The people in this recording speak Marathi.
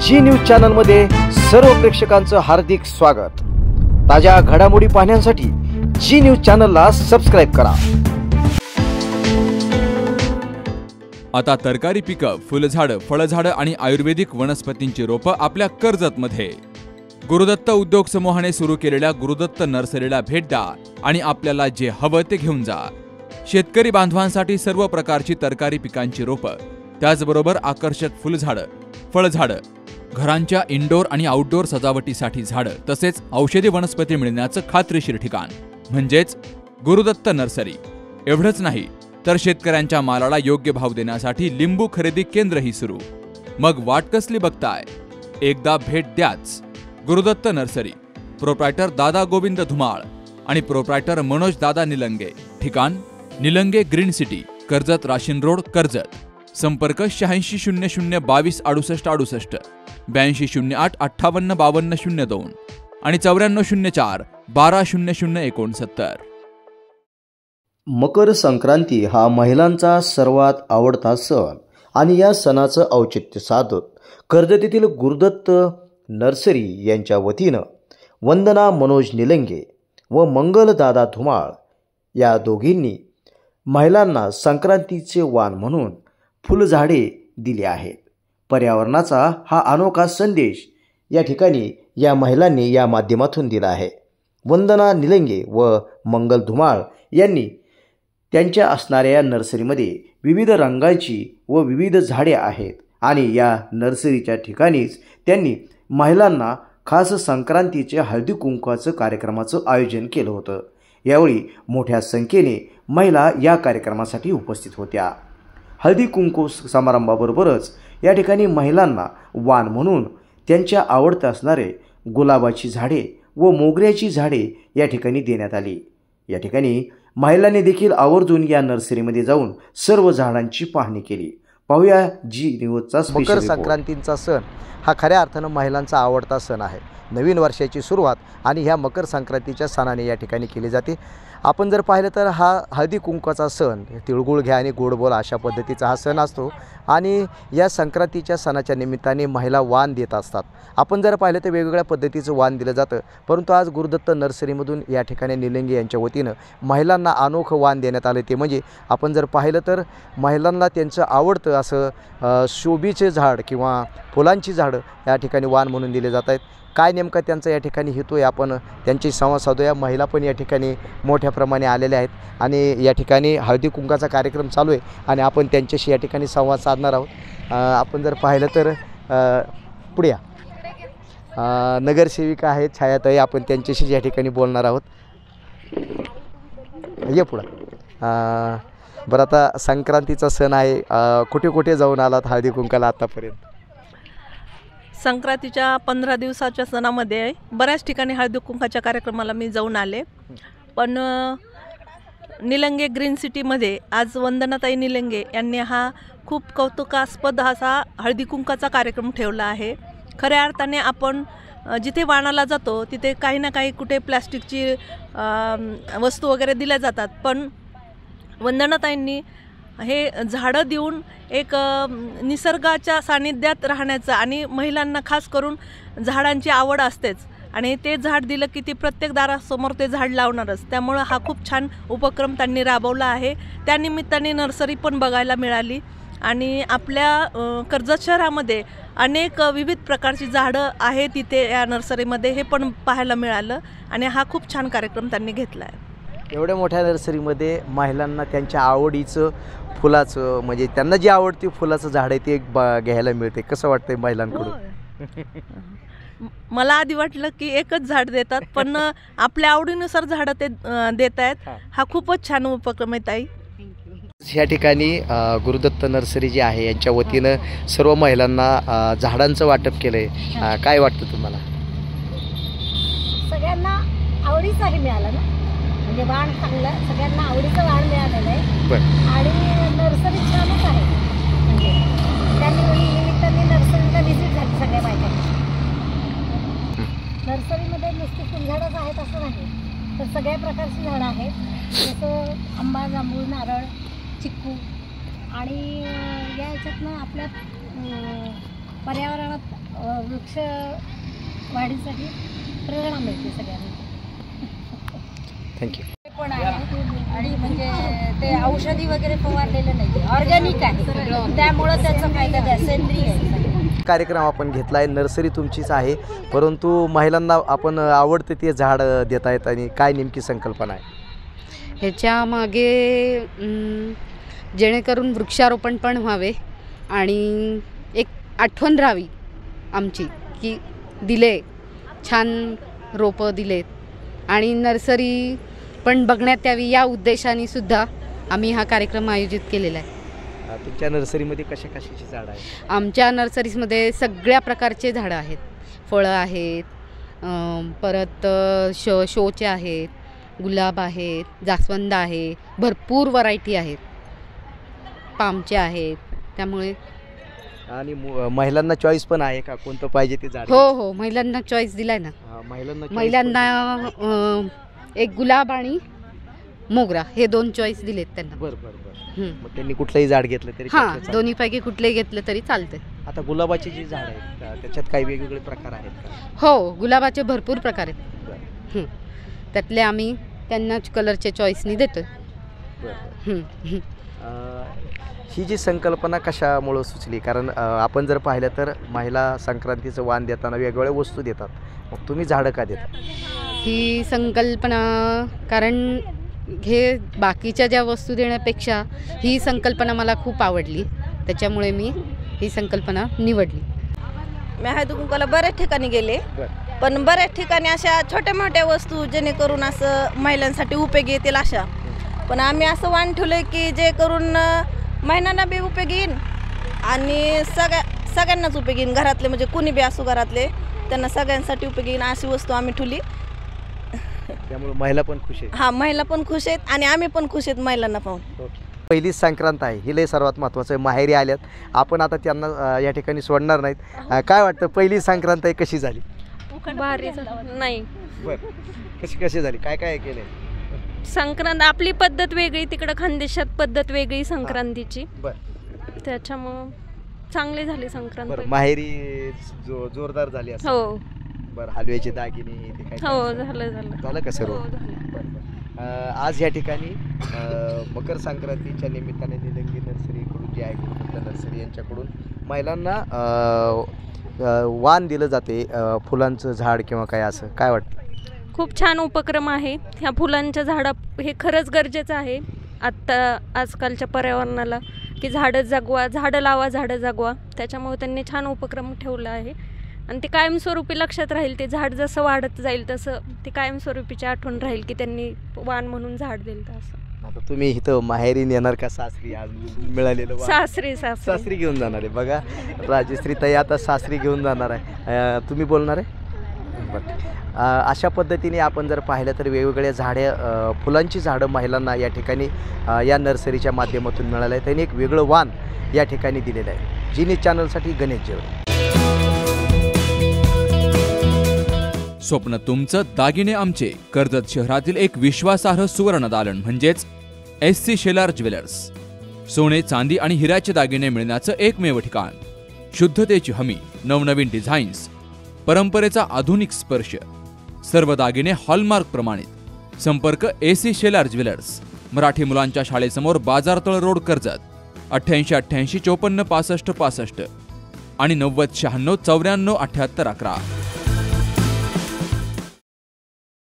जी न्यूज चॅनल मध्ये सर्व प्रेक्षकांचं हार्दिक स्वागत। ताज्या घडामोडी पाहण्यासाठी जी न्यूज चॅनलला सबस्क्राइब करा। आता तरकारी पिकं, फुलझाडं, फळझाडं आणि आयुर्वेदिक वनस्पतींची रोपं आपल्या कर्जतमध्ये। गुरुदत्त उद्योग समूहाने सुरू केलेल्या गुरुदत्त नर्सरीला भेट द्या आणि आपल्याला जे हवं ते घेऊन जा। शेतकरी बांधवांसाठी सर्व प्रकारची तरकारी पिकांची रोपं, त्याचबरोबर आकर्षक फुलझाडं, फळझाडं, घरांच्या इंडोर आणि आउटडोर सजावटीसाठी झाडं, तसेच औषधी वनस्पती मिळण्याचं खात्रीशीर ठिकाण म्हणजेच गुरुदत्त नर्सरी। एवढंच नाही तर शेतकऱ्यांच्या मालाला योग्य भाव देण्यासाठी लिंबू खरेदी केंद्रही सुरू। मग वाट कसली बघताय? एकदा भेट द्याच। गुरुदत्त नर्सरी, प्रोप्रायटर दादा गोविंद धुमाळ आणि प्रोप्रायटर मनोज दादा निलंगे। ठिकाण निलंगे ग्रीन सिटी, कर्जत राशीन रोड, कर्जत। संपर्क 8600226868, 8208585202 आणि 9404120069। मकर संक्रांती हा महिलांचा सर्वात आवडता सण आणि या सणाचं औचित्य साधत कर्जत येथील गुरुदत्त नर्सरी यांच्या वतीनं वंदना मनोज निलंगे व मंगल दादा धुमाळ या दोघींनी महिलांना संक्रांतीचे वाण म्हणून फुलझाडे दिली आहेत। पर्यावरणाचा हा अनोखा संदेश या ठिकाणी या महिलांनी या माध्यमातून दिला आहे। वंदना निलंगे व मंगल धुमाळ यांनी त्यांच्या असणाऱ्या या नर्सरीमध्ये विविध रंगांची व विविध झाडे आहेत आणि या नर्सरीच्या ठिकाणीच त्यांनी महिलांना खास संक्रांतीचे हळदी कुंकवाचं कार्यक्रमाचं आयोजन केलं होतं। यावेळी मोठ्या संख्येने महिला या कार्यक्रमासाठी उपस्थित होत्या। हळदी कुंकू समारंभाबरोबरच या ठिकाणी महिलांना वाण म्हणून त्यांच्या आवडते असणारे गुलाबाची झाडे व मोगऱ्याची झाडे या ठिकाणी देण्यात आली। या ठिकाणी महिलांनी देखील आवर्जून या नर्सरीमध्ये जाऊन सर्व झाडांची पाहणी केली। पाहूया जी न्यूजचा स्पेशल रिपोर्ट। मकर संक्रांतीचा सण हा खऱ्या अर्थानं महिलांचा आवडता सण आहे। नवीन वर्षाची सुरुवात आणि ह्या मकर संक्रांतीच्या सणाने या ठिकाणी केली जाते। आपण जर पाहिलं तर हा हळदी कुंकवाचा सण, तिळगुळ घ्या आणि गोड बोल अशा पद्धतीचा हा सण असतो आणि या संक्रांतीच्या सणाच्या निमित्ताने महिला वाण देत असतात। आपण जर पाहिलं तर वेगवेगळ्या पद्धतीचं वाण दिलं जातं, परंतु आज गुरुदत्त नर्सरीमधून या ठिकाणी निलंगे यांच्या वतीनं महिलांना अनोखं वाण देण्यात आलं। ते म्हणजे आपण जर पाहिलं तर महिलांना त्यांचं आवडतं असं शोभीचे झाड किंवा फुलांची झाडं या ठिकाणी वाण म्हणून दिले जात आहेत। काय नेमका त्यांचा या ठिकाणी हेतू आहे आपण त्यांची संवाद साधूया। महिला पण या ठिकाणी मोठ्या प्रमाणे आलेल्या आहेत आणि या ठिकाणी हळदी कुंकाचा कार्यक्रम चालू आहे आणि आपण त्यांच्याशी या ठिकाणी संवाद साधणार आहोत। आपण जर पाहिलं तर पुढे या नगरसेविका आहेत छायाताई, आपण त्यांच्याशी या ठिकाणी बोलणार आहोत। ये पुढं। बरं, आता संक्रांतीचा सण आहे, कुठे कुठे जाऊन आलात हळदी कुंकाला आतापर्यंत? संक्रांतीच्या 15 दिवसाच्या सणामध्ये बऱ्याच ठिकाणी हळदी कुंकाच्या कार्यक्रमाला मी जाऊन आले, पण निलंगे ग्रीन सिटीमध्ये आज वंदनाताई निलंगे यांनी हा खूप कौतुकास्पद असा हळदी कुंकाचा कार्यक्रम ठेवला आहे। खऱ्या अर्थाने आपण जिथे वाणाला जातो तिथे काही ना काही कुठे प्लॅस्टिकची वस्तू वगैरे दिल्या जातात, पण वंदनाताईंनी हे झाडं देऊन एक निसर्गाच्या सानिध्यात राहण्याचं आणि महिलांना खास करून झाडांची आवड असतेच आणि ते झाड दिलं की ती प्रत्येक दारासमोर ते झाड लावणारच। त्यामुळं हा खूप छान उपक्रम त्यांनी राबवला आहे। त्यानिमित्ताने नर्सरी पण बघायला मिळाली आणि आपल्या कर्जत शहरामध्ये अनेक विविध प्रकारची झाडं आहेत तिथे या नर्सरीमध्ये, हे पण पाहायला मिळालं आणि हा खूप छान कार्यक्रम त्यांनी घेतला आहे। एवढ्या मोठ्या नर्सरीमध्ये महिलांना त्यांच्या आवडीचं फुलाचं म्हणजे त्यांना जी आवडती फुलाचं झाड आहे ते घ्यायला मिळते। कसं वाटतंय महिलांकडून? मला आधी वाटलं की एकच झाड देतात, पण आपल्या आवडीनुसार झाडं ते देत आहेत। हा खूपच छान उपक्रम आहे ताई। या ठिकाणी गुरुदत्त नर्सरी जी आहे यांच्या वतीनं सर्व महिलांना झाडांचं वाटप केलंय। काय वाटतं तुम्हाला? सगळ्यांना आवडीचं हे मिळालं ना, म्हणजे वाण चांगलं, सगळ्यांना आवडीचं वाण मिळालेलं आहे आणि नर्सरी छानच आहे। म्हणजे त्या निमित्ताने नर्सरीला व्हिजिट झाली सगळ्या बायका। नर्सरीमध्ये नुसती फुलझाडंच आहेत असं नाही, तर सगळ्या प्रकारची झाडं आहेत, जसं आंबा, जांभूळ, नारळ, चिक्कू आणि या याच्यातनं आपल्या पर्यावरणात वृक्ष वाढीसाठी प्रेरणा मिळते सगळ्यांना. थँक्यू. पण आहे आणि म्हणजे ते औषधी वगैरे फवारलेलं नाही, ऑर्गॅनिक आहे सगळं, त्यामुळं त्याचा फायदा आहे, सेंद्रिय आहे. कार्यक्रम आपण घेतला आहे, नर्सरी तुमचीच आहे, परंतु महिलांना आपण आवडते ते झाड देत आहेत आणि काय नेमकी संकल्पना आहे ह्याच्या मागे? जेणेकरून वृक्षारोपण पण व्हावे आणि एक आठवण राहावी आमची की दिले छान रोपं दिलेत आणि नर्सरी पण बघण्यात यावी या उद्देशाने सुद्धा आम्ही हा कार्यक्रम आयोजित केलेला आहे. तुमच्या नर्सरीमध्ये कशा कशाची झाडं आहेत? आमच्या नर्सरीजमध्ये सगळ्या प्रकारचे झाडं आहेत. फळं आहेत, परत शोचे आहेत, गुलाब आहेत, जास्वंद आहे, भरपूर व्हरायटी आहेत, पामचे आहेत. त्यामुळे आणि महिलांना चॉईस पण आहे का, कोणतं पाहिजे ते झाड? हो, महिलांना चॉईस दिलाय ना. महिलांना एक गुलाब आणि मोगरा हे 2 चॉईस दिलेत त्यांना. बरं. मग त्यांनी कुठलंही झाड घेतलं तरी? दोन्हीपैकी कुठलेही घेतलं तरी चालतं. आता गुलाबाची जी झाड आहेत त्याच्यात काही वेगवेगळे प्रकार आहेत का? हो, गुलाबाचे भरपूर प्रकार आहेत. त्यातले आम्ही त्यांना कलरचे चॉईसनी देतो. ही जी संकल्पना कशामुळं सुचली? कारण आपण जर पाहिलं तर महिला संक्रांतीचं वाण देताना वेगवेगळ्या वस्तू देतात, मग तुम्ही झाडं का देता? ही संकल्पना कारण हे बाकीच्या ज्या वस्तू देण्यापेक्षा ही संकल्पना मला खूप आवडली, त्याच्यामुळे मी ही संकल्पना निवडली. मी हळदी कुंकवाला बऱ्याच ठिकाणी गेले, पण बऱ्याच ठिकाणी अशा छोट्या मोठ्या वस्तू जेणेकरून असं महिलांसाठी उपयोगी येतील अशा, पण आम्ही असं वाण ठेवलं की जे करून महिलांना बी उपयोगी येईन आणि सगळ्यांनाच उपयोगी येईन. घरातले म्हणजे कुणी बी असो घरातले त्यांना सगळ्यांसाठी उपयोगी येईन अशी वस्तू आम्ही ठेवली. त्यामुळे महिला पण खुश आहेत. हां, महिला पण खुश आहेत आणि आम्ही पण खुश आहेत महिलांना पाहून. पहिलीच संक्रांत आहे, ही लय सर्वात महत्त्वाचं आहे. माहेरी आल्यात आपण, आता त्यांना या ठिकाणी सोडणार नाहीत. काय वाटतं, पहिली संक्रांत आहे कशी झाली? भारी नाही. बरं, कशी झाली? काय काय केलंय? संक्रांत आपली पद्धत वेगळी, तिकडं खानदेशात पद्धत वेगळी संक्रांतीची, त्याच्यामुळं चांगली झाली संक्रांत. माहेरी जोरदार झाली असं? हो. बरं, हलव्याचे दागिने ते काय? हो, झालं का सर्व? आज या ठिकाणी मकर संक्रांतीच्या निमित्ताने निलंगी नर्सरीकडून जे आहे गुरुदत्त नर्सरी यांच्याकडून महिलांना वाण दिलं जाते, फुलांचं झाड किंवा काय, असं काय वाटतं? खूप छान उपक्रम आहे. ह्या फुलांच्या झाडा हे खरंच गरजेचं आहे आत्ता आजकालच्या पर्यावरणाला, की झाडं जगवा, झाडं लावा, झाडं जगवा. त्याच्यामुळे त्यांनी छान उपक्रम ठेवला आहे आणि ते कायमस्वरूपी लक्षात राहील. ते झाड जसं वाढत जाईल तसं ते कायमस्वरूपीची आठवण राहील की त्यांनी वाण म्हणून झाड दिलं असं. आता तुम्ही इथं माहेरी नेणार का सासरी? आज मिळालेलं सासरी घेऊन जाणार आहे. बघा, राजश्री ताई आता सासरी घेऊन जाणार आहे. तुम्ही बोलणार आहे? बरं, अशा पद्धतीने आपण जर पाहिलं तर वेगवेगळ्या झाडे, फुलांची झाडं महिलांना या ठिकाणी या नर्सरीच्या माध्यमातून मिळालं आहे. त्यांनी एक वेगळं वाण या ठिकाणी दिलेलं आहे. जी न्यूज चॅनलसाठी गणेश जेवळे. स्वप्न तुमचं, दागिने आमचे. कर्जत शहरातील एक विश्वासार्ह सुवर्ण दालन म्हणजेच SC शेलार ज्वेलर्स. सोने, चांदी आणि हिऱ्याचे दागिने मिळण्याचं एकमेव ठिकाण. शुद्धतेची हमी, नवनवीन डिझाईन्स, परंपरेचा आधुनिक स्पर्श, सर्व दागिने हॉलमार्क प्रमाणित. संपर्क SC शेलार ज्वेलर्स, मराठी मुलांच्या शाळेसमोर, बाजारतळ रोड, कर्जत. 88 88 54 65 65 आणि 90 96 94 78 11.